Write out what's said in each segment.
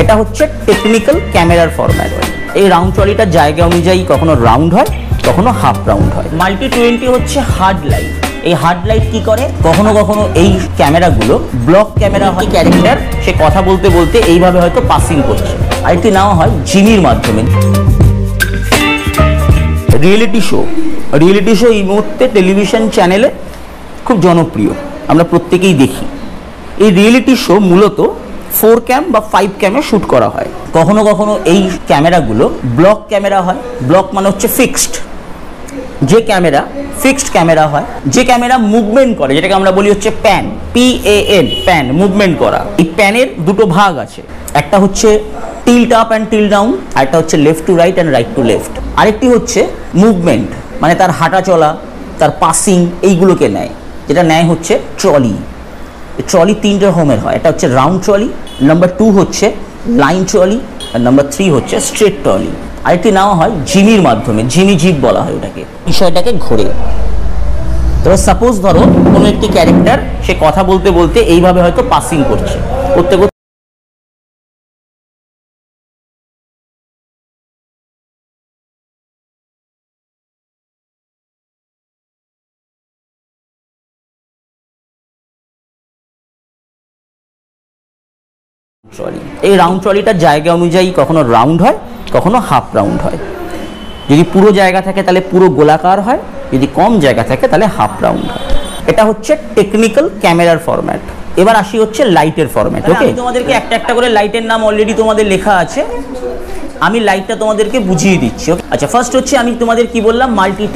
এটা হচ্ছে টেকনিক্যাল ক্যামেরার ফরম্যাট। এই রাউন্ড ট্রলিটার জায়গা অনুযায়ী কখনো রাউন্ড হয়, কখনো হাফ রাউন্ড হয়। মাল্টি 20 হচ্ছে হার্ড লাইট। এই হার্ড লাইট কি করে, কখনো কখনো এই ক্যামেরাগুলো ব্লক ক্যামেরা হয়, ক্যারেক্টার সে কথা বলতে বলতে এইভাবে হয়তো পাসিং করছে। আরেকটি নেওয়া হয় জিমির মাধ্যমে। রিয়েলিটি শো এই মুহূর্তে টেলিভিশন চ্যানেলে খুব জনপ্রিয়, আমরা প্রত্যেকেই দেখি। এই রিয়েলিটি শো মূলত 4 ক্যাম বা 5 ক্যামে শ্যুট করা হয়। কখনো কখনো এই ক্যামেরাগুলো ব্লক ক্যামেরা হয়। ব্লক মানে হচ্ছে ফিক্সড। যে ক্যামেরা ফিক্সড ক্যামেরা হয়, যে ক্যামেরা মুভমেন্ট করে, যেটাকে আমরা বলি হচ্ছে প্যান, PAN, প্যান, মুভমেন্ট করা। এই প্যানের দুটো ভাগ আছে, একটা হচ্ছে tilt up and tilt down, আরেকটা হচ্ছে left to right and right to left. আরেকটি হচ্ছে মুভমেন্ট, মানে তার হাঁটা চলা, তার পাসিং, এইগুলোকে নেয়। যেটা নেয় হচ্ছে ট্রলি। ট্রলি 3টে হোমের হয়। এটা হচ্ছে রাউন্ড ট্রলি, নাম্বার 2 হচ্ছে লাইন ট্রলি, আর নাম্বার 3 হচ্ছে স্ট্রেট ট্রলি। আরেকটি নেওয়া হয় জিমির মাধ্যমে, জিমি জিপ বলা হয় ওটাকে। বিষয়টাকে ঘোরে। তবে সাপোজ ধরো কোনো একটি ক্যারেক্টার সে কথা বলতে বলতে এইভাবে হয়তো পাসিং করছে, করতে করতে ট্রলি। এই রাউন্ড ট্রলিটার জায়গা অনুযায়ী কখনো রাউন্ড হয়, কখনো হাফ রাউন্ড হয়। যদি পুরো জায়গা থাকে তাহলে পুরো গোলাকার হয়, যদি কম জায়গা থাকে তাহলে হাফ রাউন্ড হয়। এটা হচ্ছে টেকনিক্যাল ক্যামেরার ফরম্যাট। এবার আসি হচ্ছে লাইটের ফরম্যাট। ওকে, তোমাদেরকে একটা একটা করে লাইটের নাম অলরেডি তোমাদের লেখা আছে, আমি লাইটটা তোমাদেরকে বুঝিয়ে দিচ্ছি। আচ্ছা, ফার্স্ট হচ্ছে আমি তোমাদের কি বললাম, মাল্টি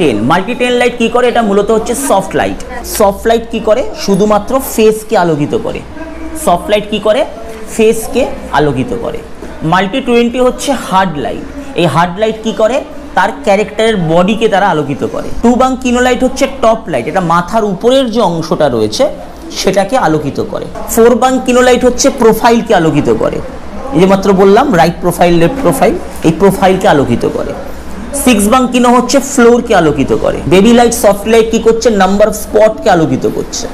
10 লাইট কি করে, এটা মূলত হচ্ছে সফট লাইট। সফট লাইট কি করে, শুধুমাত্র ফেসকে আলোকিত করে। সফট লাইট কি করে, ফেসকে আলোকিত করে। মাল্টি 20 হচ্ছে হার্ড লাইট। এই হার্ড লাইট কি করে, তার ক্যারেক্টারের বডিকে তারা আলোকিত করে। 2 বাং কিনো লাইট হচ্ছে টপ লাইট, এটা মাথার উপরের যে অংশটা রয়েছে সেটাকে আলোকিত করে। 4 বাং কিনো লাইট হচ্ছে প্রোফাইলকে আলোকিত করে। এই যে মাত্র বললাম রাইট প্রোফাইল, লেফট প্রোফাইল, এই প্রোফাইলকে আলোকিত করে। 6 বাং কিনো হচ্ছে ফ্লোরকে আলোকিত করে। বেবি লাইট, সফট লাইট কি করছে, নাম্বার অফ স্পটকে আলোকিত করছে,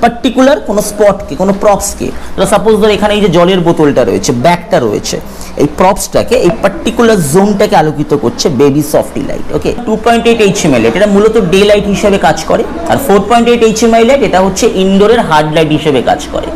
পার্টিকুলার কোনো স্পটকে, কোনো প্রপসকে। সাপোজ ধর এখানে এই যে জলের বোতলটা রয়েছে, ব্যাগটা রয়েছে, এই প্রপসটাকে, এই পার্টিকুলার জোনটাকে আলোকিত করছে বেবি সফটি লাইট। ওকে, 2.8 HMI লাইট, এটা মূলত ডে লাইট হিসেবে কাজ করে। আর 4.8 HMI লাইট, এটা হচ্ছে ইনডোরের হার্ড লাইট হিসেবে কাজ করে।